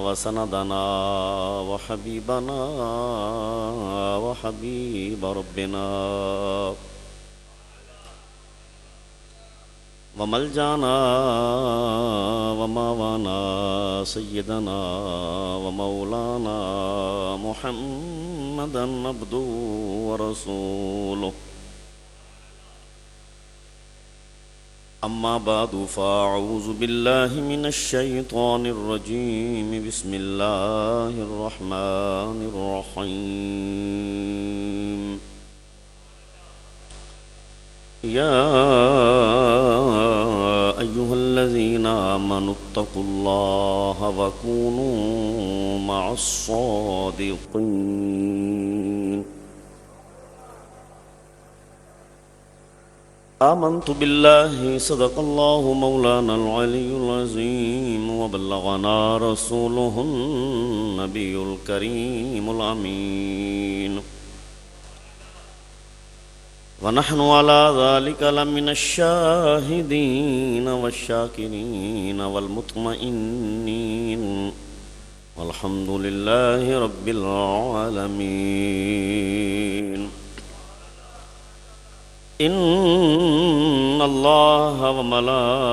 وسندنا وحبيبنا وحبيب ربنا وملجانا وماوانا سيدنا ومولانا محمدا عبده ورسوله أما بعد فأعوذ بالله من الشيطان الرجيم بسم الله الرحمن الرحيم يا أيها الذين آمنوا اتقوا الله وكونوا مع الصادقين آمنت بالله صدق الله مولانا العلي العظيم وبلغنا رسوله النبي الكريم الأمين ونحن على ذلك لمن الشاهدين والشاكرين والمطمئنين والحمد لله رب العالمين إن الله وملائكته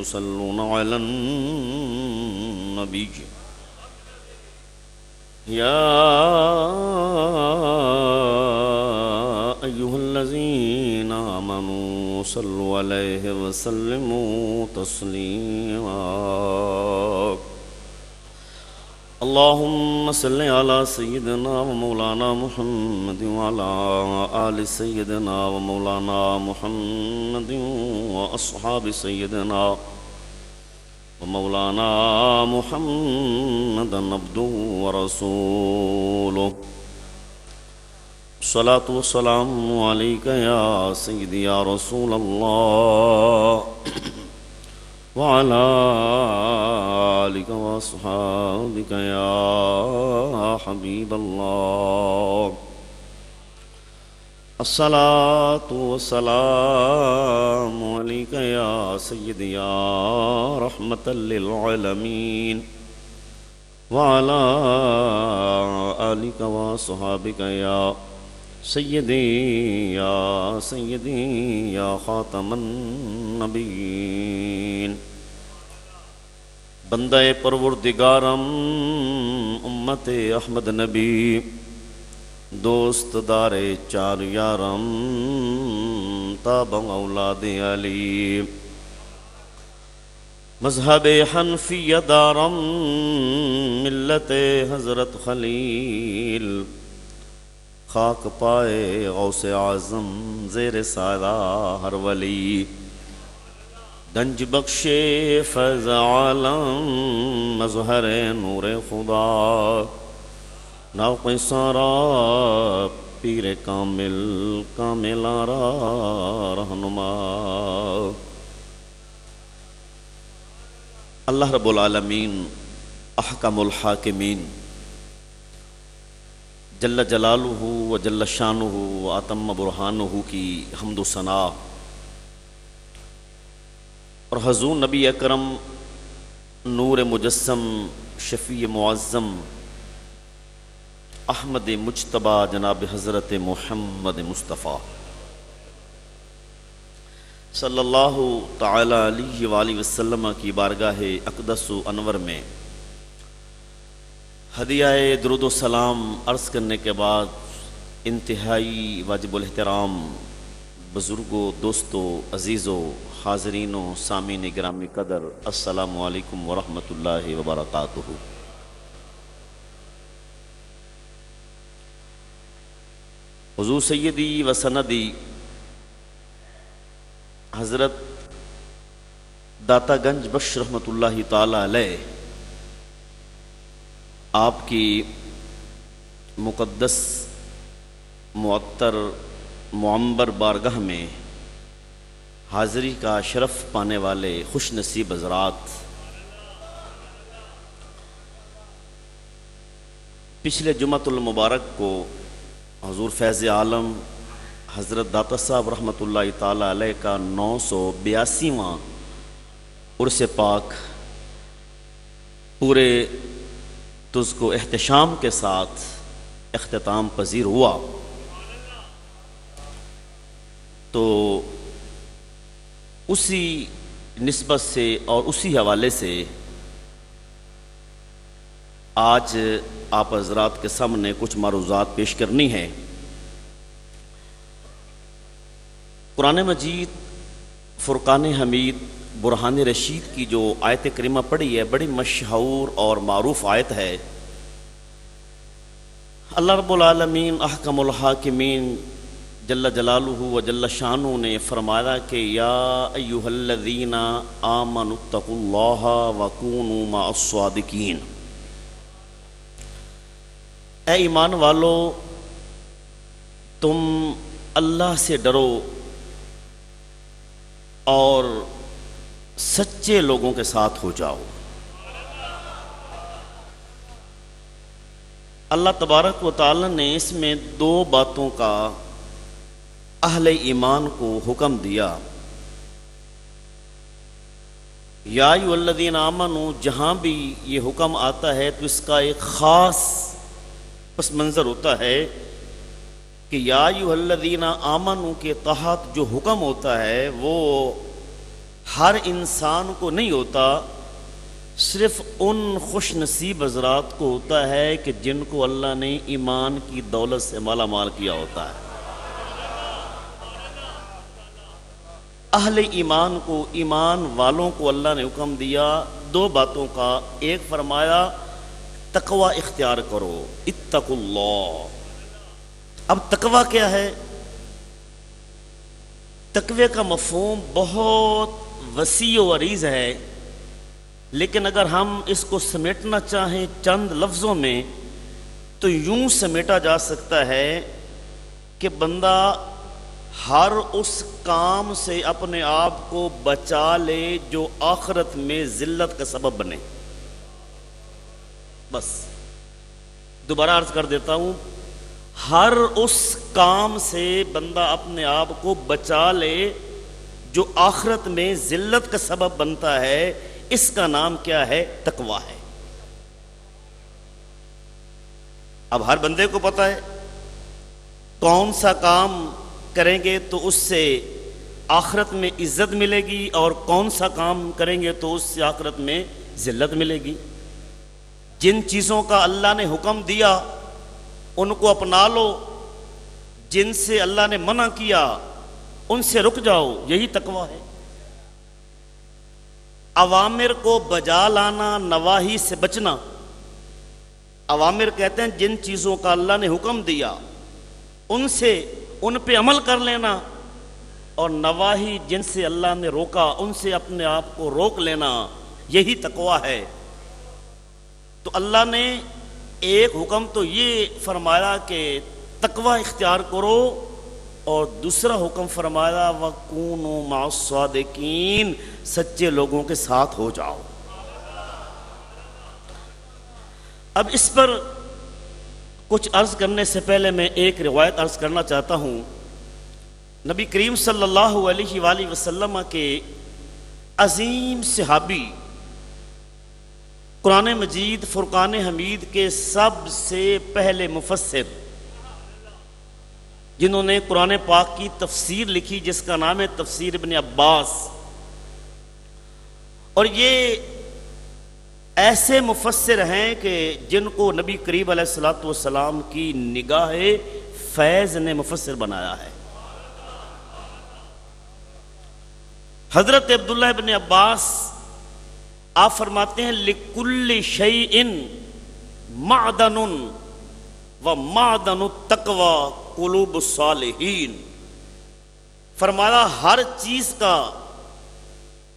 يصلون على النبي يا أيها الذين آمنوا صلوا عليه وسلموا تسليما اللهم صل على سيدنا ومولانا محمد وعلى آل سيدنا ومولانا محمد وأصحاب سيدنا ومولانا محمد عبده ورسوله الصلاة والسلام عليك يا سيدي يا رسول الله وعلى آلك وأصحابك يا حبيب الله الصلاة والسلام عليك يا سيدي يا رحمة للعالمين وعلى آلك وأصحابك يا سيدي يا خاتم النبيين بندہ پروردگارم امت احمد نبی دوست دار چار یارم تابع اولاد علی مذہب حنفی دارم ملت حضرت خلیل خاک پائے غوث اعظم زیر سایہ ہر ولی گنج بخشے فیض عالم مظہر نور خدا نوق سارا پیر کامل کامل آرا رہنما اللہ رب العالمین احکم الحاکمین جل جلالہ و جل شانہ و اتم برہانہ کی حمد و ثنا اور حضور نبی اکرم نور مجسم شفیع معظم احمد مجتبیٰ جناب حضرت محمد مصطفیٰ صلی اللہ تعالی علیہ وآلہ وسلم کی بارگاہ اقدس و انور میں ہدیہ درود و سلام عرض کرنے کے بعد انتہائی واجب الاحترام بزرگوں، دوستوں، عزیزوں، حاضرینوں، سامعین گرامی قدر، السلام علیکم ورحمۃ اللہ وبرکاتہ۔ حضور سیدی و سندی حضرت داتا گنج بخش رحمۃ اللہ تعالی علیہ آپ کی مقدس معطر معمبر بارگاہ میں حاضری کا شرف پانے والے خوش نصیب حضرات، پچھلے جمعۃ المبارک کو حضور فیض عالم حضرت داتا صاحب رحمۃ اللہ تعالی علیہ کا 982واں عرس پاک پورے تجھ کو احتشام کے ساتھ اختتام پذیر ہوا، تو اسی نسبت سے اور اسی حوالے سے آج آپ حضرات کے سامنے کچھ معروضات پیش کرنی ہے۔ قرآن مجید فرقان حمید برہان رشید کی جو آیت کریمہ پڑھی ہے، بڑی مشہور اور معروف آیت ہے۔ اللہ رب العالمین احکم الحاکمین جل جلالہ و جل شانہ نے فرمایا کہ یا ایہا الذین آمنوا اتقوا اللہ وکونوا مع الصادقین، اے ایمان والو تم اللہ سے ڈرو اور سچے لوگوں کے ساتھ ہو جاؤ۔ اللہ تبارک و تعالی نے اس میں دو باتوں کا اہل ایمان کو حکم دیا۔ یا ایھا الذین آمنوا، جہاں بھی یہ حکم آتا ہے تو اس کا ایک خاص پس منظر ہوتا ہے کہ یا ایھا الذین آمنوا کے تحت جو حکم ہوتا ہے وہ ہر انسان کو نہیں ہوتا، صرف ان خوش نصیب حضرات کو ہوتا ہے کہ جن کو اللہ نے ایمان کی دولت سے مالا مال کیا ہوتا ہے۔ اہل ایمان کو، ایمان والوں کو اللہ نے حکم دیا دو باتوں کا۔ ایک فرمایا تقوی اختیار کرو، اتقوا اللہ۔ اب تقوی کیا ہے؟ تقوی کا مفہوم بہت وسیع و عریض ہے، لیکن اگر ہم اس کو سمیٹنا چاہیں چند لفظوں میں تو یوں سمیٹا جا سکتا ہے کہ بندہ ہر اس کام سے اپنے آپ کو بچا لے جو آخرت میں ذلت کا سبب بنے۔ بس دوبارہ عرض کر دیتا ہوں، ہر اس کام سے بندہ اپنے آپ کو بچا لے جو آخرت میں ذلت کا سبب بنتا ہے، اس کا نام کیا ہے؟ تقویٰ ہے۔ اب ہر بندے کو پتہ ہے کون سا کام کریں گے تو اس سے آخرت میں عزت ملے گی اور کون سا کام کریں گے تو اس سے آخرت میں ذلت ملے گی۔ جن چیزوں کا اللہ نے حکم دیا ان کو اپنا لو، جن سے اللہ نے منع کیا ان سے رک جاؤ، یہی تقویٰ ہے۔ اوامر کو بجا لانا، نواہی سے بچنا۔ اوامر کہتے ہیں جن چیزوں کا اللہ نے حکم دیا ان پہ عمل کر لینا، اور نواہی جن سے اللہ نے روکا ان سے اپنے آپ کو روک لینا، یہی تقویٰ ہے۔ تو اللہ نے ایک حکم تو یہ فرمایا کہ تقویٰ اختیار کرو، اور دوسرا حکم فرمایا وَكُونُوا مَعَ الصَّادِقِينَ، سچے لوگوں کے ساتھ ہو جاؤ۔ اب اس پر کچھ عرض کرنے سے پہلے میں ایک روایت عرض کرنا چاہتا ہوں۔ نبی کریم صلی اللہ علیہ وآلہ وسلم کے عظیم صحابی، قرآن مجید فرقان حمید کے سب سے پہلے مفسر، جنہوں نے قرآن پاک کی تفسیر لکھی جس کا نام ہے تفسیر ابن عباس، اور یہ ایسے مفسر ہیں کہ جن کو نبی کریم علیہ الصلوۃ والسلام کی نگاہ فیض نے مفسر بنایا ہے۔ حضرت عبداللہ ابن عباس آپ فرماتے ہیں لِكُلِّ شَيْءٍ مَعْدَنٌ وَمَعْدَنُ التَّقْوَى قُلُوبُ الصَّالِحِينَ۔ فرمایا ہر چیز کا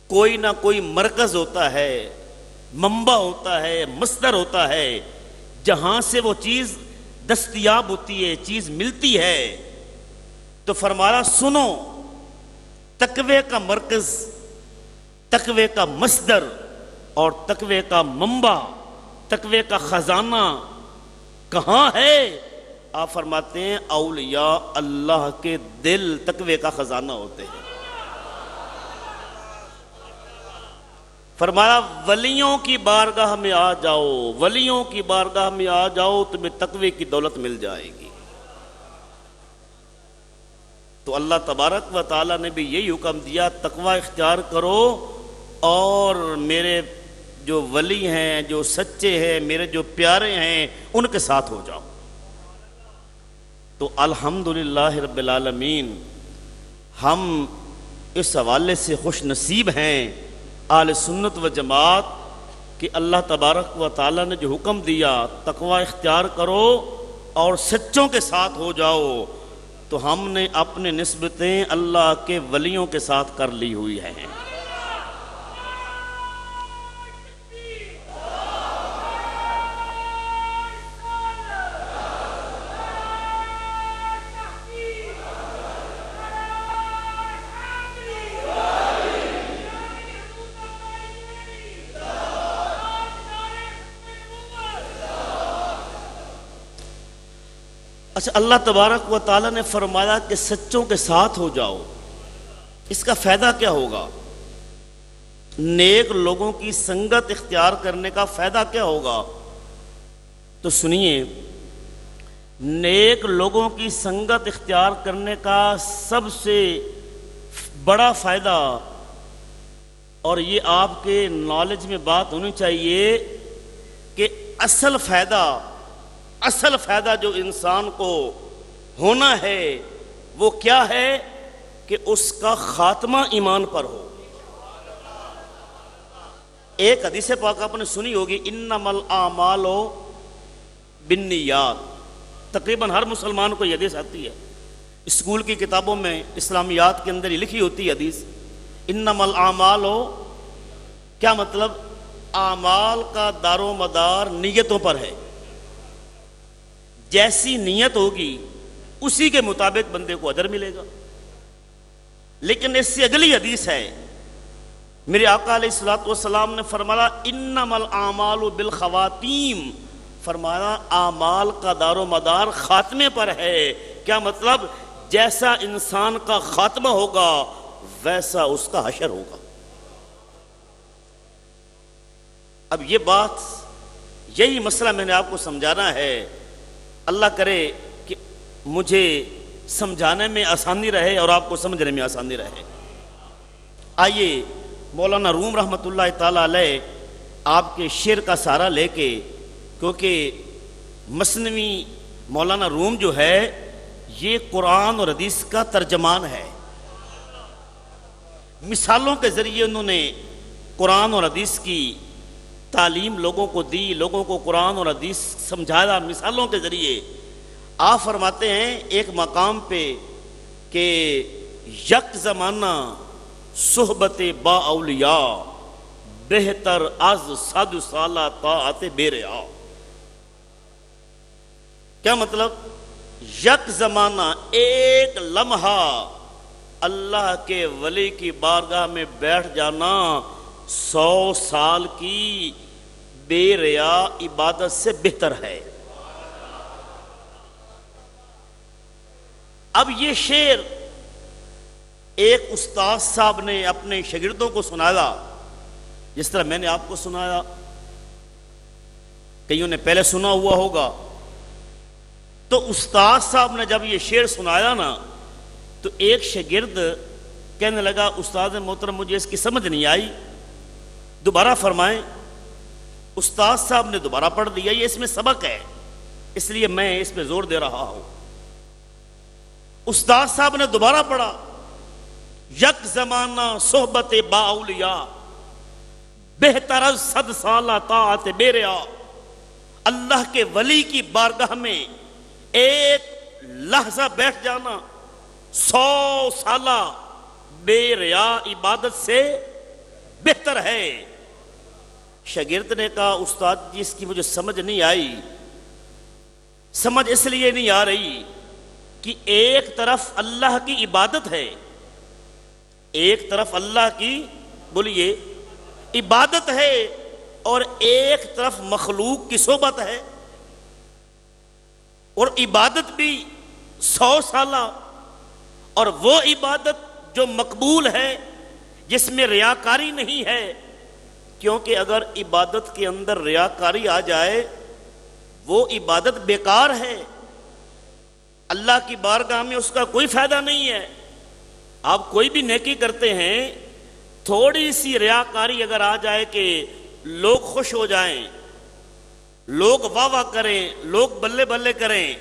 کوئی نہ کوئی مرکز ہوتا ہے، منبع ہوتا ہے، مصدر ہوتا ہے، جہاں سے وہ چیز دستیاب ہوتی ہے، چیز ملتی ہے۔ تو فرمایا سنو، تقوی کا مرکز، تقوی کا مصدر اور تقوی کا منبع، تقوی کا خزانہ کہاں ہے؟ آپ فرماتے ہیں اولیاء اللہ کے دل تقوی کا خزانہ ہوتے ہیں۔ فرمایا ولیوں کی بارگاہ میں آ جاؤ، ولیوں کی بارگاہ میں آ جاؤ، تمہیں تقوی کی دولت مل جائے گی۔ تو اللہ تبارک و تعالیٰ نے بھی یہی حکم دیا، تقوی اختیار کرو اور میرے جو ولی ہیں، جو سچے ہیں، میرے جو پیارے ہیں، ان کے ساتھ ہو جاؤ۔ تو الحمدللہ رب العالمین، ہم اس حوالے سے خوش نصیب ہیں اہل سنت و جماعت کہ اللہ تبارک و تعالیٰ نے جو حکم دیا تقوی اختیار کرو اور سچوں کے ساتھ ہو جاؤ، تو ہم نے اپنے نسبتیں اللہ کے ولیوں کے ساتھ کر لی ہوئی ہیں۔ اچھا، اللہ تبارک و تعالیٰ نے فرمایا کہ سچوں کے ساتھ ہو جاؤ، اس کا فائدہ کیا ہوگا؟ نیک لوگوں کی سنگت اختیار کرنے کا فائدہ کیا ہوگا؟ تو سنیے، نیک لوگوں کی سنگت اختیار کرنے کا سب سے بڑا فائدہ، اور یہ آپ کے نالج میں بات ہونی چاہیے کہ اصل فائدہ جو انسان کو ہونا ہے وہ کیا ہے؟ کہ اس کا خاتمہ ایمان پر ہو۔ ایک حدیث پاک آپ نے سنی ہوگی، انما الاعمال بالنیات، تقریباً ہر مسلمان کو یہ حدیث آتی ہے، اسکول کی کتابوں میں اسلامیات کے اندر یہ لکھی ہوتی ہے حدیث، انما الاعمال، کیا مطلب؟ اعمال کا دار و مدار نیتوں پر ہے، جیسی نیت ہوگی اسی کے مطابق بندے کو اجر ملے گا۔ لیکن اس سے اگلی حدیث ہے، میرے آقا علیہ الصلوۃ والسلام نے فرمایا انما الاعمال بالخواتیم، فرمایا اعمال کا دار و مدار خاتمے پر ہے۔ کیا مطلب؟ جیسا انسان کا خاتمہ ہوگا ویسا اس کا حشر ہوگا۔ اب یہ بات، یہی مسئلہ میں نے آپ کو سمجھانا ہے، اللہ کرے کہ مجھے سمجھانے میں آسانی رہے اور آپ کو سمجھنے میں آسانی رہے۔ آئیے مولانا روم رحمۃ اللہ تعالیٰ علیہ آپ کے شعر کا سہارا لے کے، کیونکہ مثنوی مولانا روم جو ہے یہ قرآن اور حدیث کا ترجمان ہے، مثالوں کے ذریعے انہوں نے قرآن اور حدیث کی تعلیم لوگوں کو دی، لوگوں کو قرآن اور حدیث سمجھایا مثالوں کے ذریعے۔ آپ فرماتے ہیں ایک مقام پہ کہ یک زمانہ صحبت با اولیاء بہتر از 100 سالہ طاعت بے ریا۔ کیا مطلب؟ یک زمانہ، ایک لمحہ اللہ کے ولی کی بارگاہ میں بیٹھ جانا 100 سال کی بے ریا عبادت سے بہتر ہے۔ اب یہ شعر ایک استاد صاحب نے اپنے شاگردوں کو سنایا، جس طرح میں نے آپ کو سنایا، کئیوں نے پہلے سنا ہوا ہوگا۔ تو استاد صاحب نے جب یہ شعر سنایا نا، تو ایک شاگرد کہنے لگا استاد محترم مجھے اس کی سمجھ نہیں آئی، دوبارہ فرمائیں۔ استاد صاحب نے دوبارہ پڑھ دیا، یہ اس میں سبق ہے اس لیے میں اس پہ زور دے رہا ہوں۔ استاد صاحب نے دوبارہ پڑھا، یک زمانہ صحبت با اولیاء بہتر از 100 سالہ طاعت بے ریا۔ اللہ کے ولی کی بارگاہ میں ایک لحظہ بیٹھ جانا 100 سالہ بے ریا عبادت سے بہتر ہے۔ شاگرد نے کہا استاد جی اس کی مجھے سمجھ نہیں آئی۔ سمجھ اس لیے نہیں آ رہی کہ ایک طرف اللہ کی عبادت ہے، ایک طرف اللہ کی بولیے عبادت ہے، اور ایک طرف مخلوق کی صحبت ہے، اور عبادت بھی 100 سالہ، اور وہ عبادت جو مقبول ہے جس میں ریاکاری نہیں ہے، کیونکہ اگر عبادت کے اندر ریاکاری آ جائے وہ عبادت بیکار ہے، اللہ کی بارگاہ میں اس کا کوئی فائدہ نہیں ہے۔ آپ کوئی بھی نیکی کرتے ہیں، تھوڑی سی ریاکاری اگر آ جائے کہ لوگ خوش ہو جائیں، لوگ واہ واہ کریں، لوگ بلے بلے کریں،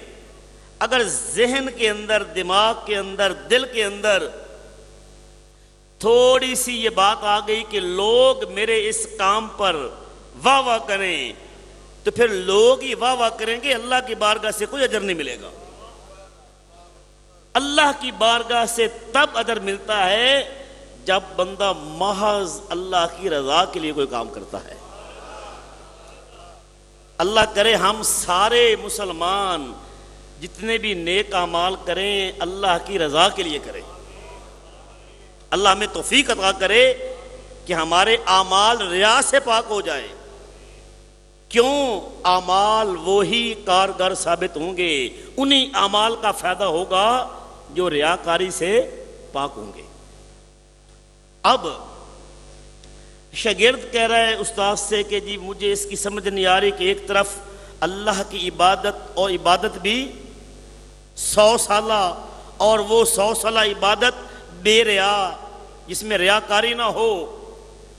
اگر ذہن کے اندر، دماغ کے اندر، دل کے اندر تھوڑی سی یہ بات آ گئی کہ لوگ میرے اس کام پر واہ واہ کریں، تو پھر لوگ ہی واہ واہ کریں گے، اللہ کی بارگاہ سے کوئی اجر نہیں ملے گا۔ اللہ کی بارگاہ سے تب اجر ملتا ہے جب بندہ محض اللہ کی رضا کے لیے کوئی کام کرتا ہے۔ اللہ کرے ہم سارے مسلمان جتنے بھی نیک اعمال کریں اللہ کی رضا کے لیے کریں۔ اللہ ہمیں توفیق عطا کرے کہ ہمارے اعمال ریا سے پاک ہو جائیں۔ کیوں؟ اعمال وہی کارگر ثابت ہوں گے، انہی اعمال کا فائدہ ہوگا جو ریاکاری سے پاک ہوں گے۔ اب شاگرد کہہ رہا ہے استاد سے کہ جی مجھے اس کی سمجھ نہیں آ رہی کہ ایک طرف اللہ کی عبادت اور عبادت بھی 100 سالہ، اور وہ 100 سالہ عبادت بے ریا، جس میں ریاکاری نہ ہو،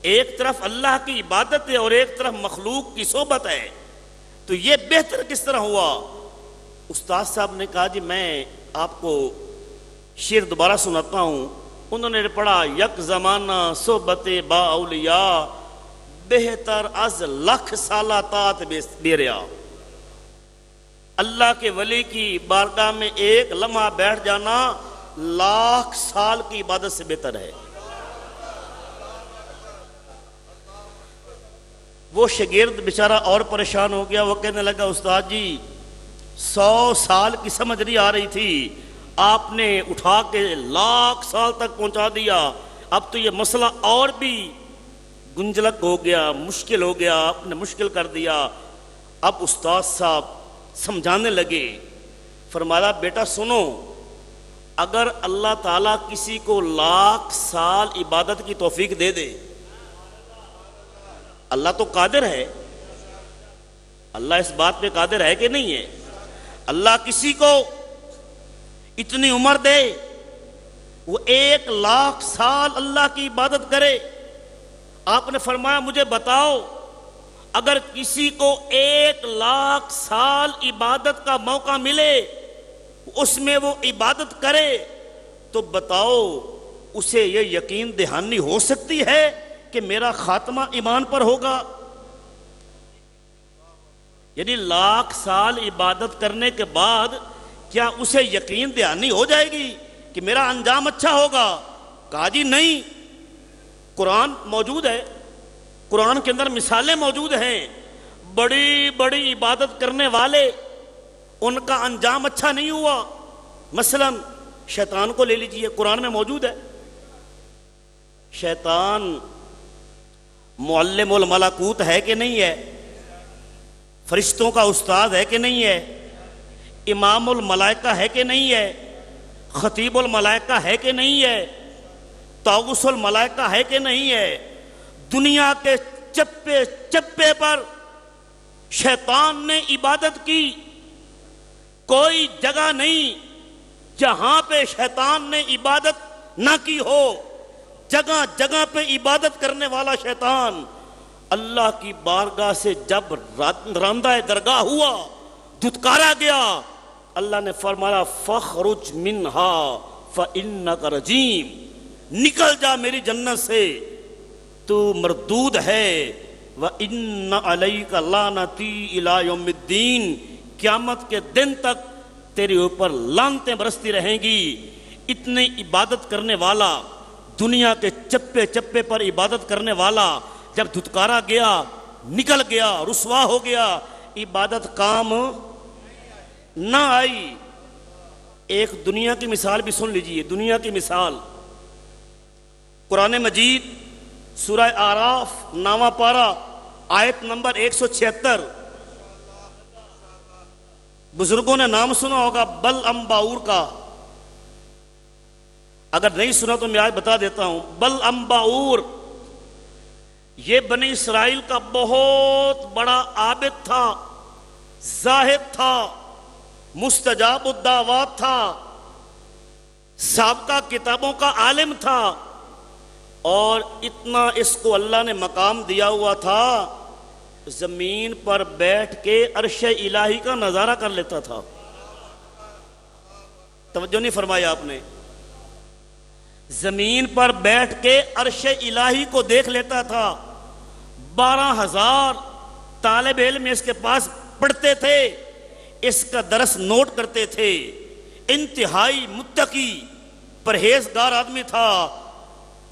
ایک طرف اللہ کی عبادت ہے اور ایک طرف مخلوق کی صحبت ہے، تو یہ بہتر کس طرح ہوا؟ استاد صاحب نے کہا جی میں آپ کو شعر دوبارہ سناتا ہوں۔ انہوں نے پڑھا، یک زمانہ صحبت با اولیاء بہتر از لکھ سالہ طاعت بے ریا۔ اللہ کے ولی کی بارگاہ میں ایک لمحہ بیٹھ جانا لاکھ سال کی عبادت سے بہتر ہے۔ وہ شاگرد بیچارہ اور پریشان ہو گیا، وہ کہنے لگا استاد جی 100 سال کی سمجھ نہیں آ رہی تھی، آپ نے اٹھا کے لاکھ سال تک پہنچا دیا، اب تو یہ مسئلہ اور بھی گنجلک ہو گیا، مشکل ہو گیا، آپ نے مشکل کر دیا۔ اب استاد صاحب سمجھانے لگے، فرمایا بیٹا سنو، اگر اللہ تعالیٰ کسی کو لاکھ سال عبادت کی توفیق دے دے، اللہ تو قادر ہے، اللہ اس بات پہ قادر ہے کہ نہیں ہے؟ اللہ کسی کو اتنی عمر دے، وہ 1,00,000 سال اللہ کی عبادت کرے۔ آپ نے فرمایا مجھے بتاؤ، اگر کسی کو 1,00,000 سال عبادت کا موقع ملے، اس میں وہ عبادت کرے، تو بتاؤ اسے یہ یقین دہانی ہو سکتی ہے کہ میرا خاتمہ ایمان پر ہوگا؟ یعنی 1,00,000 سال عبادت کرنے کے بعد کیا اسے یقین دہانی ہو جائے گی کہ میرا انجام اچھا ہوگا؟ کہا جی نہیں، قرآن موجود ہے، قرآن کے اندر مثالیں موجود ہیں، بڑی بڑی عبادت کرنے والے ان کا انجام اچھا نہیں ہوا۔ مثلا شیطان کو لے لیجئے، قرآن میں موجود ہے، شیطان معلم الملکوت ہے کہ نہیں ہے؟ فرشتوں کا استاد ہے کہ نہیں ہے؟ امام الملائکہ ہے کہ نہیں ہے؟ خطیب الملائکہ ہے کہ نہیں ہے؟ طاغوس الملائکہ ہے کہ نہیں ہے؟ دنیا کے چپے چپے پر شیطان نے عبادت کی، کوئی جگہ نہیں جہاں پہ شیطان نے عبادت نہ کی ہو، جگہ جگہ پہ عبادت کرنے والا شیطان اللہ کی بارگاہ سے جب راندہ درگاہ ہوا، دھتکارا گیا، اللہ نے فرمایا فخرج منہا فإنک رجیم، نکل جا میری جنت سے، تو مردود ہے، وَإِنَّ عَلَيْكَ لَعْنَتِي إِلَىٰ يَوْمِ الدِّينِ، قیامت کے دن تک تیرے اوپر لعنتیں برستی رہیں گی۔ اتنے عبادت کرنے والا، دنیا کے چپے چپے پر عبادت کرنے والا جب دھتکارا گیا، نکل گیا، رسوا ہو گیا، عبادت کام نہ آئی۔ ایک دنیا کی مثال بھی سن لیجئے، دنیا کی مثال، قرآن مجید سورہ اعراف 9واں پارہ آیت نمبر 176، بزرگوں نے نام سنا ہوگا بلعم باور کا، اگر نہیں سنا تو میں آج بتا دیتا ہوں۔ بلعم باور یہ بنی اسرائیل کا بہت بڑا عابد تھا، زاہد تھا، مستجاب الدعوات تھا، سابقہ کتابوں کا عالم تھا، اور اتنا اس کو اللہ نے مقام دیا ہوا تھا، زمین پر بیٹھ کے عرش الہی کا نظارہ کر لیتا تھا۔ توجہ نہیں فرمایا آپ نے؟ زمین پر بیٹھ کے عرش الہی کو دیکھ لیتا تھا۔ 12,000 طالب علم اس کے پاس پڑھتے تھے، اس کا درس نوٹ کرتے تھے۔ انتہائی متقی پرہیزگار آدمی تھا۔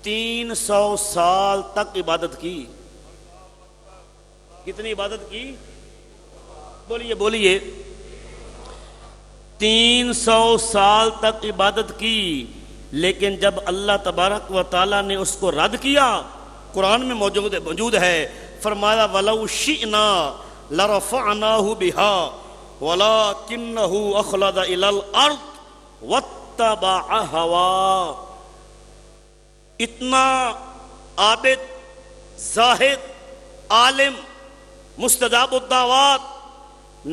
300 سال تک عبادت کی۔ کتنی عبادت کی؟ بولیے بولیے۔ 300 سال تک عبادت کی، لیکن جب اللہ تبارک و تعالیٰ نے اس کو رد کیا، قرآن میں موجود ہے، فرمایا وَلَوْ شِئْنَا لَرَفَعْنَاهُ بِهَا وَلَكِنَّهُ أَخْلَدَ إِلَى الْأَرْضِ وَاتَّبَعَ هَوَاهُ۔ اتنا عابد، زاہد، عالم، مستجاب الدعوات،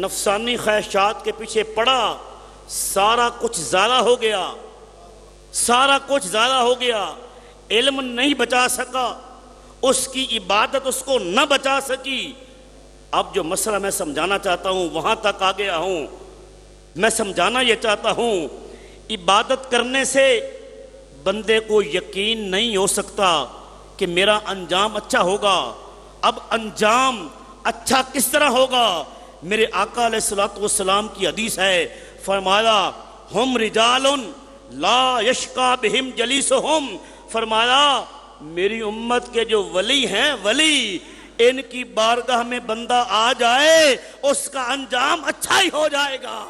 نفسانی خواہشات کے پیچھے پڑا، سارا کچھ ضائع ہو گیا، سارا کچھ ضائع ہو گیا، علم نہیں بچا سکا، اس کی عبادت اس کو نہ بچا سکی۔ اب جو مسئلہ میں سمجھانا چاہتا ہوں وہاں تک آ گیا ہوں۔ میں سمجھانا یہ چاہتا ہوں، عبادت کرنے سے بندے کو یقین نہیں ہو سکتا کہ میرا انجام اچھا ہوگا۔ اب انجام اچھا کس طرح ہوگا؟ میرے آقا علیہ الصلوۃ والسلام کی حدیث ہے، فرمایا ہم رجال لا یشقی بہم جلیسہم، فرمایا میری امت کے جو ولی ہیں، ولی، ان کی بارگاہ میں بندہ آ جائے اس کا انجام اچھا ہی ہو جائے گا۔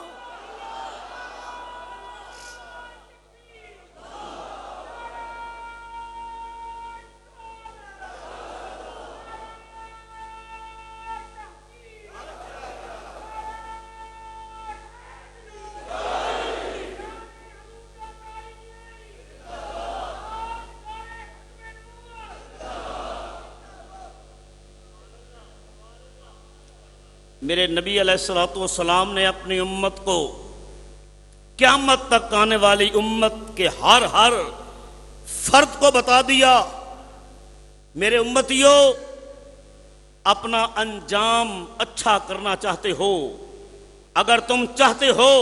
میرے نبی علیہ الصلوۃ والسلام نے اپنی امت کو، قیامت تک آنے والی امت کے ہر فرد کو بتا دیا، میرے امتیوں، اپنا انجام اچھا کرنا چاہتے ہو، اگر تم چاہتے ہو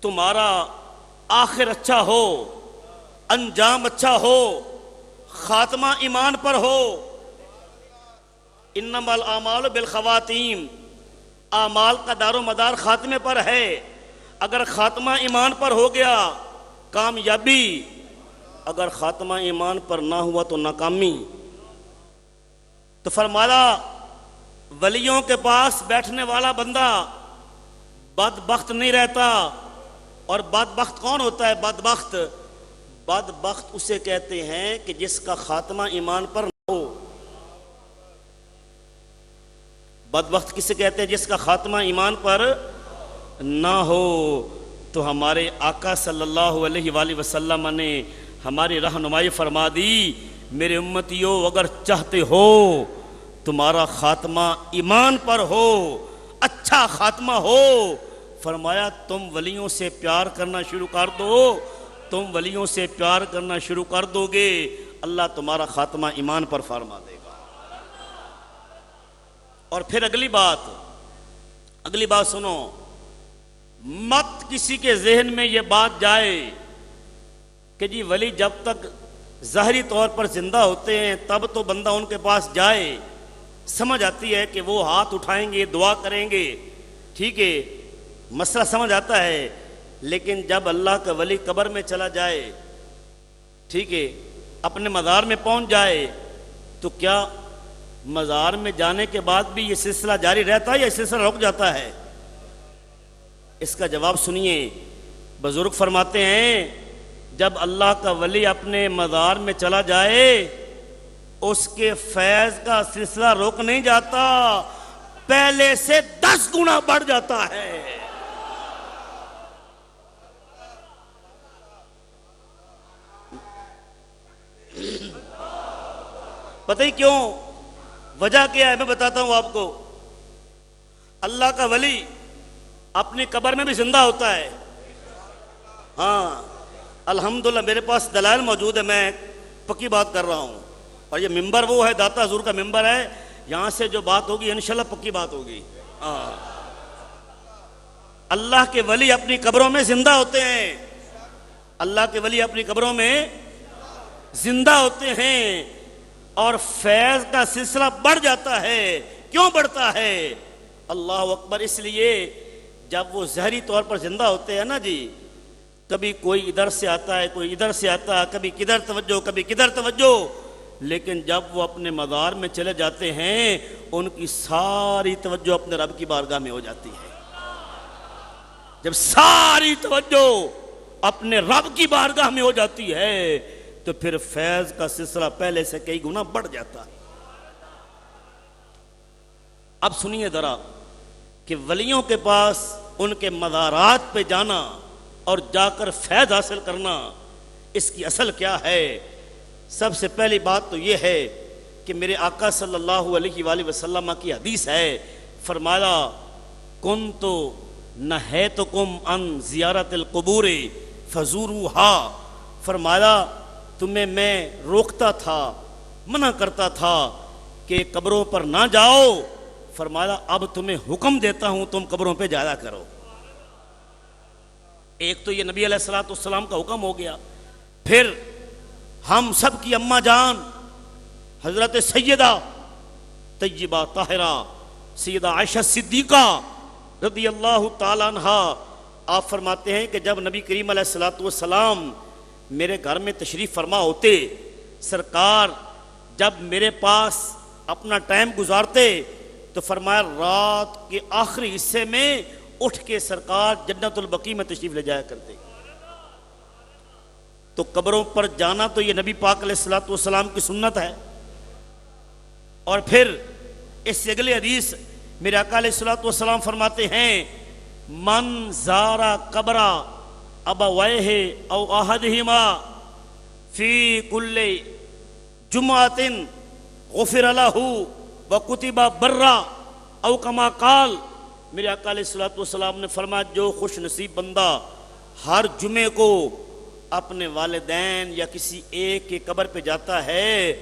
تمہارا آخر اچھا ہو، انجام اچھا ہو، خاتمہ ایمان پر ہو، انما الاعمال بالخواتیم، اعمال کا دار و مدار خاتمے پر ہے۔ اگر خاتمہ ایمان پر ہو گیا کامیابی، اگر خاتمہ ایمان پر نہ ہوا تو ناکامی۔ تو فرمایا ولیوں کے پاس بیٹھنے والا بندہ بدبخت نہیں رہتا۔ اور بدبخت کون ہوتا ہے؟ بدبخت اسے کہتے ہیں کہ جس کا خاتمہ ایمان پر نہ ہو۔ بدبخت کسے کہتے ہیں؟ جس کا خاتمہ ایمان پر نہ ہو۔ تو ہمارے آقا صلی اللہ علیہ وآلہ وسلم نے ہماری رہنمائی فرما دی، میرے امتیوں، اگر چاہتے ہو تمہارا خاتمہ ایمان پر ہو، اچھا خاتمہ ہو، فرمایا تم ولیوں سے پیار کرنا شروع کر دو۔ تم ولیوں سے پیار کرنا شروع کر دو گے، اللہ تمہارا خاتمہ ایمان پر فرما دے گا۔ اور پھر اگلی بات سنو، مت کسی کے ذہن میں یہ بات جائے کہ جی ولی جب تک ظاہری طور پر زندہ ہوتے ہیں تب تو بندہ ان کے پاس جائے، سمجھ آتی ہے کہ وہ ہاتھ اٹھائیں گے، دعا کریں گے، ٹھیک ہے، مسئلہ سمجھ آتا ہے، لیکن جب اللہ کا ولی قبر میں چلا جائے، ٹھیک ہے، اپنے مزار میں پہنچ جائے، تو کیا مزار میں جانے کے بعد بھی یہ سلسلہ جاری رہتا ہے یا یہ سلسلہ رک جاتا ہے؟ اس کا جواب سنیے۔ بزرگ فرماتے ہیں جب اللہ کا ولی اپنے مزار میں چلا جائے اس کے فیض کا سلسلہ رک نہیں جاتا، پہلے سے 10 گنا بڑھ جاتا ہے۔ پتہ ہی کیوں؟ وجہ کیا ہے میں بتاتا ہوں آپ کو۔ اللہ کا ولی اپنی قبر میں بھی زندہ ہوتا ہے۔ ہاں الحمدللہ میرے پاس دلائل موجود ہے، میں پکی بات کر رہا ہوں، اور یہ ممبر وہ ہے، داتا حضور کا ممبر ہے، یہاں سے جو بات ہوگی انشاءاللہ پکی بات ہوگی۔ ہاں اللہ کے ولی اپنی قبروں میں زندہ ہوتے ہیں، اللہ کے ولی اپنی قبروں میں زندہ ہوتے ہیں، اور فیض کا سلسلہ بڑھ جاتا ہے۔ کیوں بڑھتا ہے؟ اللہ اکبر۔ اس لیے جب وہ ظاہری طور پر زندہ ہوتے ہیں نا جی، کبھی کوئی ادھر سے آتا ہے، کوئی ادھر سے آتا ہے، کبھی کدھر توجہ کبھی کدھر توجہ، لیکن جب وہ اپنے مزار میں چلے جاتے ہیں ان کی ساری توجہ اپنے رب کی بارگاہ میں ہو جاتی ہے۔ جب ساری توجہ اپنے رب کی بارگاہ میں ہو جاتی ہے تو پھر فیض کا سلسلہ پہلے سے کئی گنا بڑھ جاتا ہے۔ اب سنیے ذرا کہ ولیوں کے پاس ان کے مزارات پہ جانا اور جا کر فیض حاصل کرنا، اس کی اصل کیا ہے؟ سب سے پہلی بات تو یہ ہے کہ میرے آقا صلی اللہ علیہ وآلہ وسلم کی حدیث ہے، فرمایا کنتو نہیتکم عن زیارت القبور فزوروہا، فرمایا تمہیں میں روکتا تھا، منع کرتا تھا کہ قبروں پر نہ جاؤ، فرمایا اب تمہیں حکم دیتا ہوں تم قبروں پہ جایا کرو۔ ایک تو یہ نبی علیہ السلام کا حکم ہو گیا، پھر ہم سب کی اماں جان حضرت سیدہ طیبہ طاہرہ سیدہ عائشہ صدیقہ رضی اللہ تعالیٰ عنہ، آپ فرماتے ہیں کہ جب نبی کریم علیہ السلام میرے گھر میں تشریف فرما ہوتے، سرکار جب میرے پاس اپنا ٹائم گزارتے تو فرمایا رات کے آخری حصے میں اٹھ کے سرکار جنت البقیع میں تشریف لے جایا کرتے۔ تو قبروں پر جانا تو یہ نبی پاک علیہ السلام کی سنت ہے۔ اور پھر اس سے اگلی حدیث میرے آقا علیہ السلام فرماتے ہیں من زارا قبر ابویہ او احدہما فی کل جمعۃ غفر لہ وکتب برا او کما قال، میرے آقا علیہ السلام نے فرمایا جو خوش نصیب بندہ ہر جمعے کو اپنے والدین یا کسی ایک کی قبر پہ جاتا ہے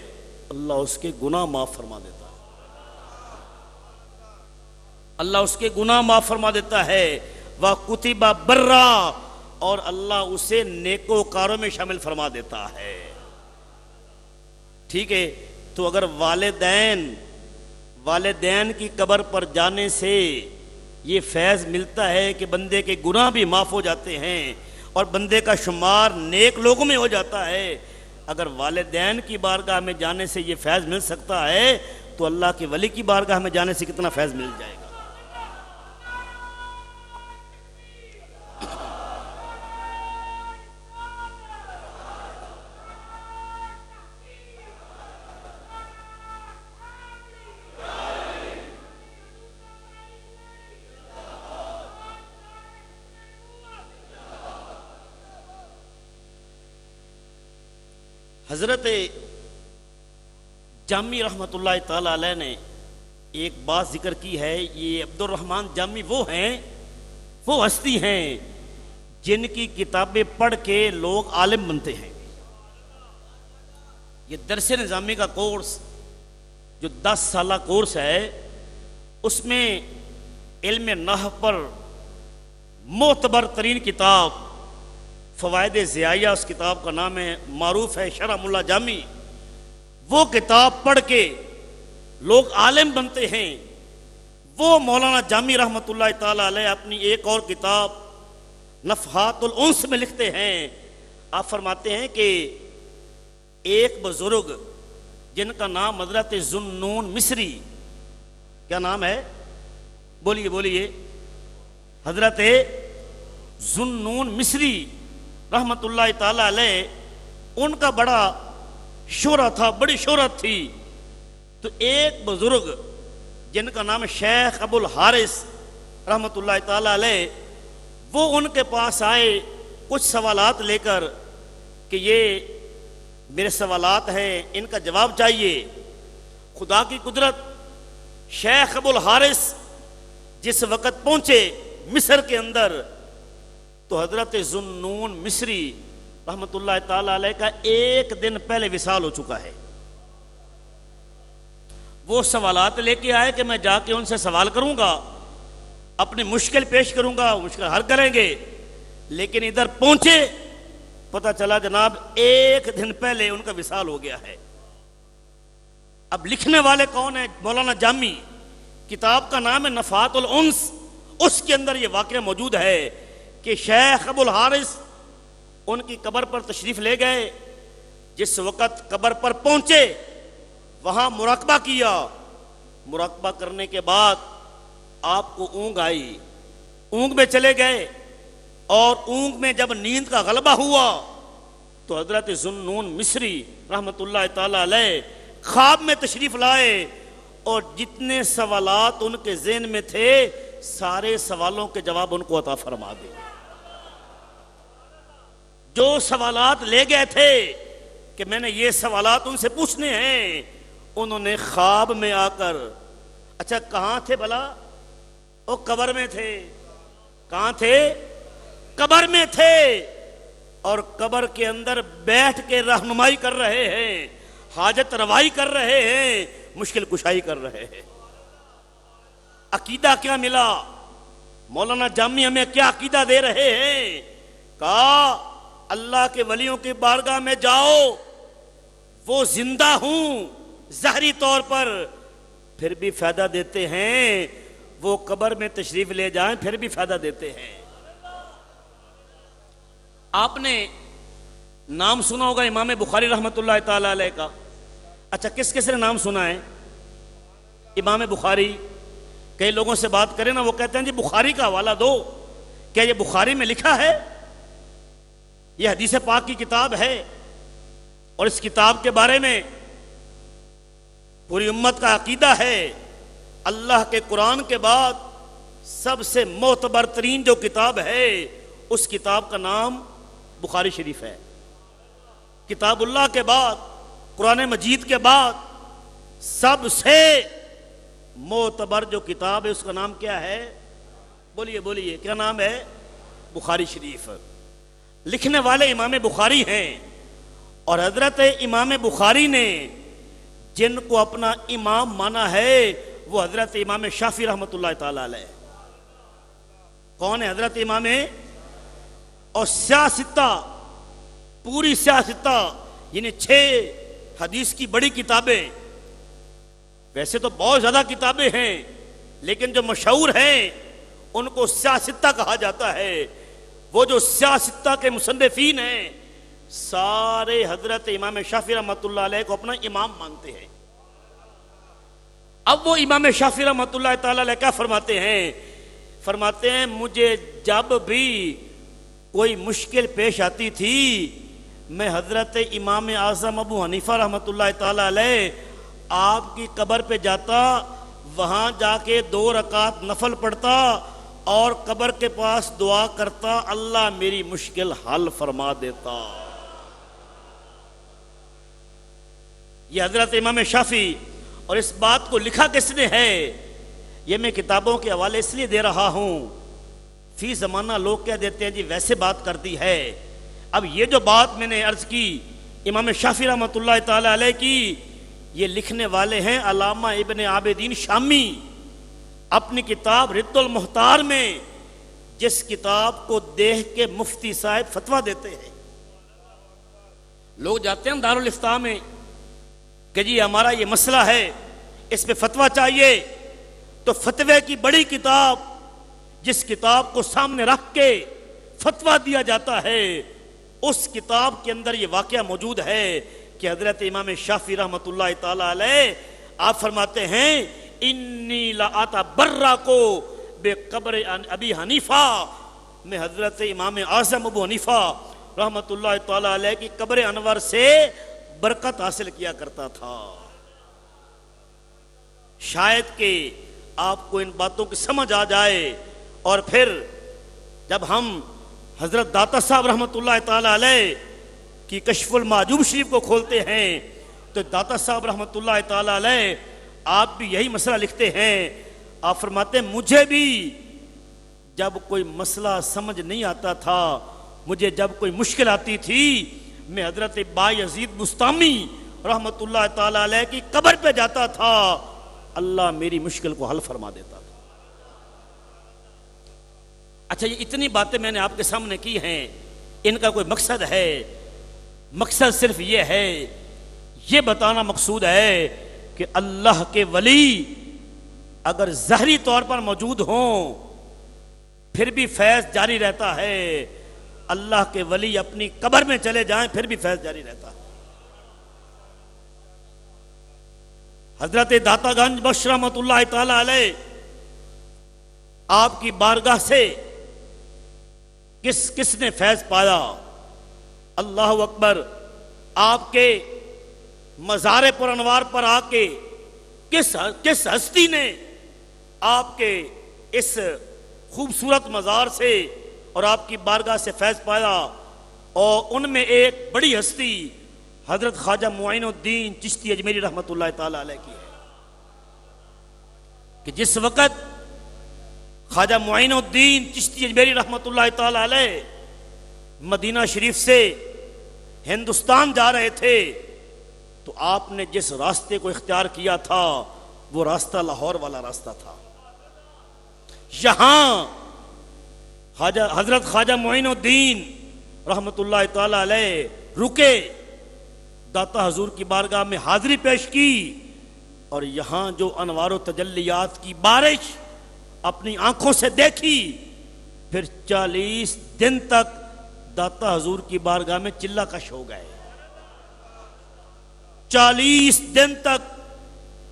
اللہ اس کے گناہ معاف فرما دیتا ہے، اللہ اس کے گناہ معاف فرما دیتا ہے، وَكُتِبَ بَرًّا، اور اللہ اسے نیکوکاروں میں شامل فرما دیتا ہے۔ ٹھیک ہے، تو اگر والدین کی قبر پر جانے سے یہ فیض ملتا ہے کہ بندے کے گناہ بھی معاف ہو جاتے ہیں اور بندے کا شمار نیک لوگوں میں ہو جاتا ہے، اگر والدین کی بارگاہ میں جانے سے یہ فیض مل سکتا ہے تو اللہ کے ولی کی بارگاہ میں جانے سے کتنا فیض مل جائے گا۔ حضرت جامی رحمۃ اللہ تعالی علیہ نے ایک بات ذکر کی ہے، یہ عبد الرحمن جامی وہ ہستی ہیں جن کی کتابیں پڑھ کے لوگ عالم بنتے ہیں۔ یہ درس نظامی کا کورس جو 10 سالہ کورس ہے، اس میں علم نحو پر معتبر ترین کتاب فوائد ضیائیہ، اس کتاب کا نام ہے، معروف ہے شرح ملا جامی، وہ کتاب پڑھ کے لوگ عالم بنتے ہیں۔ وہ مولانا جامی رحمۃ اللہ تعالی علیہ اپنی ایک اور کتاب نفحات الانس میں لکھتے ہیں، آپ فرماتے ہیں کہ ایک بزرگ جن کا نام حضرت ذوالنون مصری، کیا نام ہے؟ بولیے حضرت ذوالنون مصری رحمت اللہ تعالی علیہ، ان کا بڑا شہرت تھا، بڑی شہرت تھی۔ تو ایک بزرگ جن کا نام شیخ ابو الحارث رحمت اللہ تعالی علیہ، وہ ان کے پاس آئے کچھ سوالات لے کر کہ یہ میرے سوالات ہیں، ان کا جواب چاہیے۔ خدا کی قدرت، شیخ ابو الحارث جس وقت پہنچے مصر کے اندر تو حضرت ذوالنون مصری رحمۃ اللہ تعالی علیہ کا ایک دن پہلے وصال ہو چکا ہے۔ وہ سوالات لے کے آئے کہ میں جا کے ان سے سوال کروں گا، اپنی مشکل پیش کروں گا، مشکل حل کریں گے، لیکن ادھر پہنچے پتہ چلا جناب ایک دن پہلے ان کا وصال ہو گیا ہے۔ اب لکھنے والے کون ہیں؟ مولانا جامی، کتاب کا نام ہے نفحات الانس، اس کے اندر یہ واقعہ موجود ہے کہ شیخ ابو الحارث ان کی قبر پر تشریف لے گئے۔ جس وقت قبر پر پہنچے وہاں مراقبہ کیا، مراقبہ کرنے کے بعد آپ کو اونگ آئی، اونگ میں چلے گئے، اور اونگ میں جب نیند کا غلبہ ہوا تو حضرت ذوالنون مصری رحمۃ اللہ تعالی علیہ خواب میں تشریف لائے، اور جتنے سوالات ان کے ذہن میں تھے سارے سوالوں کے جواب ان کو عطا فرما دے۔ جو سوالات لے گئے تھے کہ میں نے یہ سوالات ان سے پوچھنے ہیں، انہوں نے خواب میں آ کر، اچھا کہاں تھے بھلا؟ وہ قبر میں تھے۔ کہاں تھے؟ قبر میں تھے، اور قبر کے اندر بیٹھ کے رہنمائی کر رہے ہیں، حاجت روائی کر رہے ہیں، مشکل کشائی کر رہے ہیں۔ عقیدہ کیا ملا؟ مولانا جامی ہمیں کیا عقیدہ دے رہے ہیں؟ کہا اللہ کے ولیوں کی بارگاہ میں جاؤ، وہ زندہ ہوں ظاہری طور پر پھر بھی فائدہ دیتے ہیں، وہ قبر میں تشریف لے جائیں پھر بھی فائدہ دیتے ہیں۔ آپ نے نام سنا ہوگا امام بخاری رحمۃ اللہ تعالی علیہ کا۔ اچھا کس کس نے نام سنا ہے؟ امام بخاری۔ کئی لوگوں سے بات کریں نا، وہ کہتے ہیں جی بخاری کا حوالہ دو، کیا یہ بخاری میں لکھا ہے؟ یہ حدیث پاک کی کتاب ہے، اور اس کتاب کے بارے میں پوری امت کا عقیدہ ہے اللہ کے قرآن کے بعد سب سے معتبر ترین جو کتاب ہے اس کتاب کا نام بخاری شریف ہے۔ کتاب اللہ کے بعد، قرآن مجید کے بعد سب سے معتبر جو کتاب ہے اس کا نام کیا ہے؟ بولیے بولیے، کیا نام ہے؟ بخاری شریف۔ لکھنے والے امام بخاری ہیں، اور حضرت امام بخاری نے جن کو اپنا امام مانا ہے وہ حضرت امام شافعی رحمۃ اللہ تعالی علیہ۔ کون ہے حضرت امام؟ اور سیاستہ، پوری سیاستہ یعنی 6 حدیث کی بڑی کتابیں، ویسے تو بہت زیادہ کتابیں ہیں لیکن جو مشہور ہیں ان کو سیاستہ کہا جاتا ہے۔ وہ جو سیاستہ کے مصنفین ہیں سارے حضرت امام شافعی رحمۃ اللہ علیہ کو اپنا امام مانتے ہیں۔ اب وہ امام شافعی رحمۃ اللہ تعالی علیہ کیا فرماتے ہیں؟ فرماتے ہیں مجھے جب بھی کوئی مشکل پیش آتی تھی میں حضرت امام اعظم ابو حنیفہ رحمۃ اللہ تعالی علیہ آپ کی قبر پہ جاتا، وہاں جا کے 2 رکعت نفل پڑھتا اور قبر کے پاس دعا کرتا، اللہ میری مشکل حل فرما دیتا۔ یہ حضرت امام شافعی، اور اس بات کو لکھا کس نے ہے یہ میں کتابوں کے حوالے اس لیے دے رہا ہوں، فی زمانہ لوگ کہہ دیتے ہیں جی ویسے بات کر دی ہے۔ اب یہ جو بات میں نے عرض کی امام شافعی رحمۃ اللہ تعالی علیہ کی، یہ لکھنے والے ہیں علامہ ابن عابدین شامی، اپنی کتاب رد المحتار میں، جس کتاب کو دیکھ کے مفتی صاحب فتویٰ دیتے ہیں۔ لوگ جاتے ہیں دارالافتاء میں کہ جی ہمارا یہ مسئلہ ہے اس پہ فتویٰ چاہیے، تو فتوے کی بڑی کتاب جس کتاب کو سامنے رکھ کے فتویٰ دیا جاتا ہے اس کتاب کے اندر یہ واقعہ موجود ہے کہ حضرت امام شافعی رحمۃ اللہ تعالی علیہ آپ فرماتے ہیں انی لاتبرأ بے قبر ابی حنیفہ، میں حضرت امام اعظم ابو حنیفہ رحمۃ اللہ تعالی علیہ کی قبر انور سے برکت حاصل کیا کرتا تھا۔ شاید کہ آپ کو ان باتوں کی سمجھ آ جائے، اور پھر جب ہم حضرت داتا صاحب رحمۃ اللہ تعالی علیہ کی کشف المعجوب شریف کو کھولتے ہیں تو داتا صاحب رحمۃ اللہ تعالی علیہ آپ بھی یہی مسئلہ لکھتے ہیں. آپ فرماتے ہیں مجھے بھی جب کوئی مسئلہ سمجھ نہیں آتا تھا، مجھے جب کوئی مشکل آتی تھی، میں حضرت بایزید بستامی رحمت اللہ تعالی علیہ کی قبر پہ جاتا تھا، اللہ میری مشکل کو حل فرما دیتا تھا. اچھا، یہ اتنی باتیں میں نے آپ کے سامنے کی ہیں، ان کا کوئی مقصد ہے؟ مقصد صرف یہ ہے، یہ بتانا مقصود ہے کہ اللہ کے ولی اگر ظاہری طور پر موجود ہوں پھر بھی فیض جاری رہتا ہے، اللہ کے ولی اپنی قبر میں چلے جائیں پھر بھی فیض جاری رہتا ہے. حضرت داتا گنج بخش رحمت اللہ تعالی علیہ آپ کی بارگاہ سے کس نے فیض پایا؟ اللہ اکبر. آپ کے مزار پر انوار پر آ کے کس ہستی نے آپ کے اس خوبصورت مزار سے اور آپ کی بارگاہ سے فیض پایا؟ اور ان میں ایک بڑی ہستی حضرت خواجہ معین الدین چشتی اجمیری رحمت اللہ تعالی علیہ کی ہے کہ جس وقت خواجہ معین الدین چشتی اجمیری رحمت اللہ تعالی علیہ مدینہ شریف سے ہندوستان جا رہے تھے تو آپ نے جس راستے کو اختیار کیا تھا وہ راستہ لاہور والا راستہ تھا. یہاں حضرت خواجہ معین الدین رحمت اللہ تعالی علیہ رکے، داتا حضور کی بارگاہ میں حاضری پیش کی، اور یہاں جو انوار و تجلیات کی بارش اپنی آنکھوں سے دیکھی، پھر 40 دن تک داتا حضور کی بارگاہ میں چلہ کش ہو گئے. 40 دن تک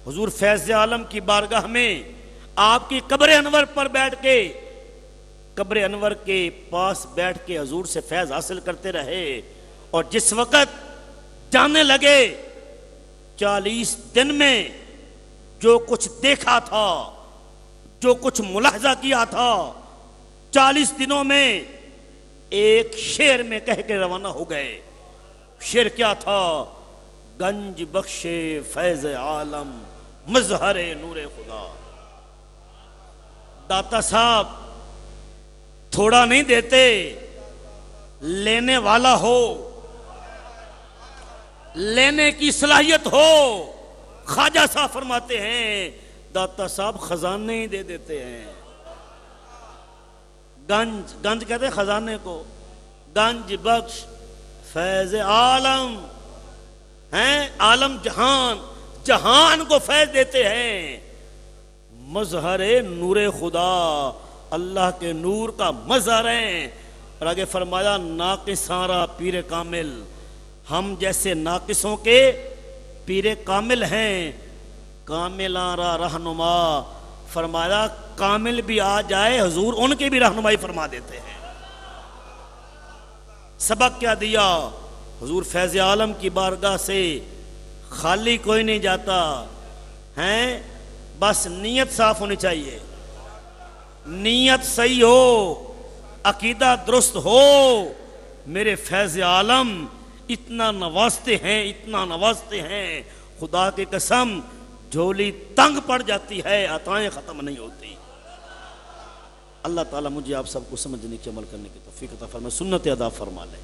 حضور فیض عالم کی بارگاہ میں آپ کی قبر انور پر بیٹھ کے، قبر انور کے پاس بیٹھ کے حضور سے فیض حاصل کرتے رہے. اور جس وقت جانے لگے 40 دن میں جو کچھ دیکھا تھا، جو کچھ ملاحظہ کیا تھا، 40 دنوں میں ایک شعر میں کہہ کے روانہ ہو گئے. شعر کیا تھا؟ گنج بخش فیض عالم مظہر نور خدا. داتا صاحب تھوڑا نہیں دیتے، لینے والا ہو، لینے کی صلاحیت ہو. خواجہ صاحب فرماتے ہیں داتا صاحب خزانے ہی دے دیتے ہیں. گنج کہتے ہیں خزانے کو. گنج بخش فیض عالم ہیں، عالم جہان کو فیض دیتے ہیں. مظہر نور خدا، اللہ کے نور کا مظہر ہیں. اور آگے فرمایا ناقصاں پیر کامل، ہم جیسے ناقصوں کے پیر کامل ہیں. کاملاں را رہنما، فرمایا کامل بھی آ جائے حضور ان کی بھی رہنمائی فرما دیتے ہیں. سبق کیا دیا؟ حضور فیض عالم کی بارگاہ سے خالی کوئی نہیں جاتا ہیں، بس نیت صاف ہونی چاہیے. نیت صحیح ہو، عقیدہ درست ہو. میرے فیض عالم اتنا نوازتے ہیں، اتنا نوازتے ہیں، خدا کی قسم جھولی تنگ پڑ جاتی ہے، عطائیں ختم نہیں ہوتی. اللہ تعالیٰ مجھے آپ سب کو سمجھنے کی، عمل کرنے کی توفیق عطا فرمائے، سنت ادا فرما لے.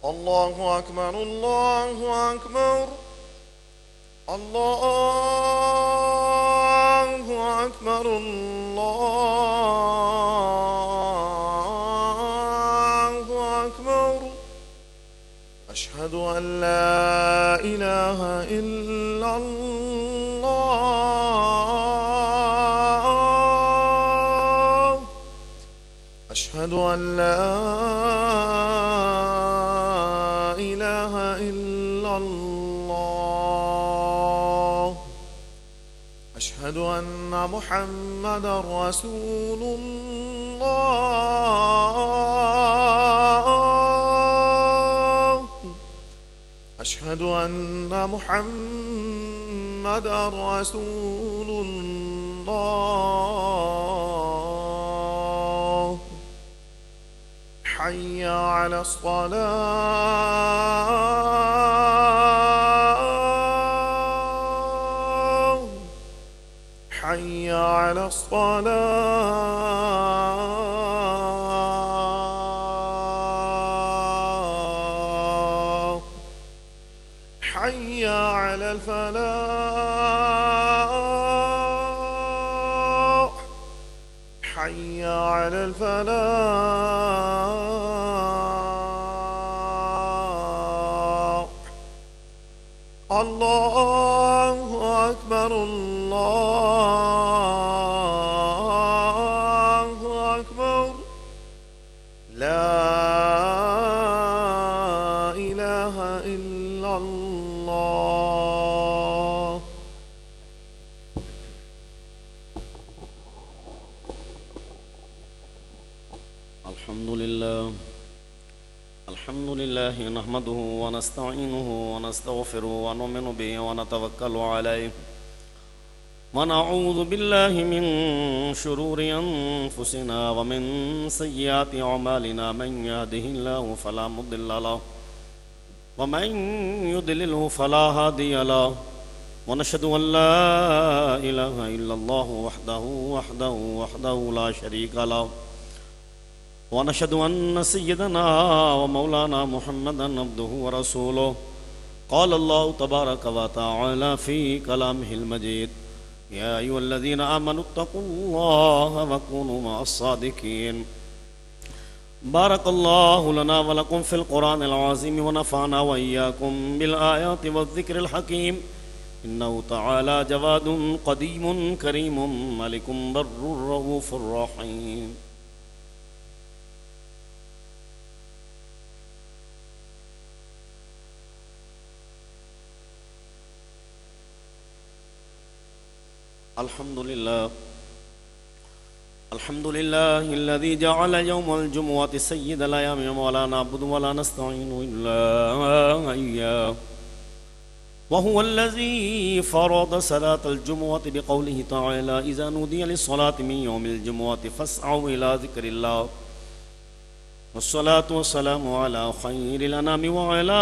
اللہ اکبر، اللہ اکبر، اللہ اکبر، اللہ اکبر. اشہد ان لا الہ الا اللہ، اشہد ان لا أشهد أن محمدا رسول الله، أشهد أن محمدا رسول الله. حي على الصلاة حي على الصلاة حي على الفلاح حي على الفلاح الله أكبر الله أكبر لا إله إلا الله. الحمد لله نحمده ونستعينه ونستغفره ونؤمن به ونتوكل عليه ونعوذ بالله من شرور أنفسنا ومن سيئات أعمالنا من يهده الله فلا مضل له ومن يضلله فلا هادي له ونشهد أن لا إله إلا الله وحده لا شريك له ونشهد أن سيدنا ومولانا محمدا عبده ورسوله قال الله تبارك وتعالى في كلامه المجيد يا أيها الذين آمنوا اتقوا الله وكونوا مع الصادقين. بارك الله لنا ولكم في القرآن العظيم ونفعنا وإياكم بالآيات والذكر الحكيم إنه تعالى جواد قديم كريم ملك بر رؤوف رحيم. الحمد لله الذي جعل يوم الجمعة سيد الأيام ولا نعبد ولا نستعين إلا إياه وهو الذي فرض صلاة الجمعة بقوله تعالى إذا نودي للصلاة من يوم الجمعة فاسعوا إلى ذكر الله والصلاة والسلام على خير الأنام وعلى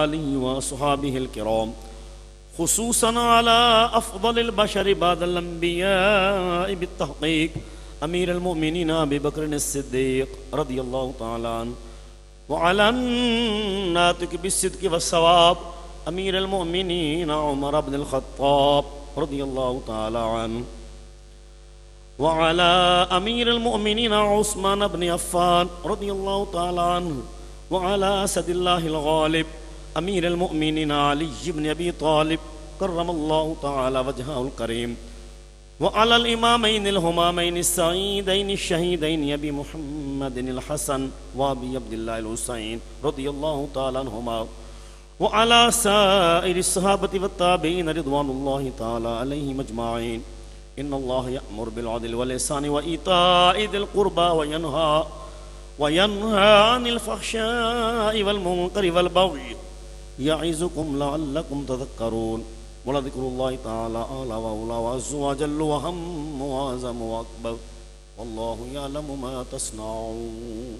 آله وصحابه الكرام خصوصا على أفضل البشر بعد الأنبياء بالتحقيق أمير المؤمنين أبي بكر الصديق رضي الله تعالى عنه وعلى الناطق بالصدق والصواب أمير المؤمنين عمر بن الخطاب رضي الله تعالى عنه وعلى أمير المؤمنين عثمان بن عفان رضي الله تعالى عنه وعلى أسد الله الغالب أمير المؤمنين علي بن أبي طالب كرم الله تعالى وجهه الكريم وعلى الإمامين الهمامين السعيدين الشهيدين أبي محمد الحسن وأبي عبد الله الحسين رضي الله تعالى عنهما وعلى سائر الصحابة والتابعين رضوان الله تعالى عليهم أجمعين. إن الله يأمر بالعدل والإحسان وإيتاء ذي القربى وينهى عن الفحشاء والمنكر والبغي يعظكم لعلكم تذكرون. ولذكر الله تعالى أعلى وأولى وعز وجل وهم وأعظم وأكبر والله يعلم ما تصنعون.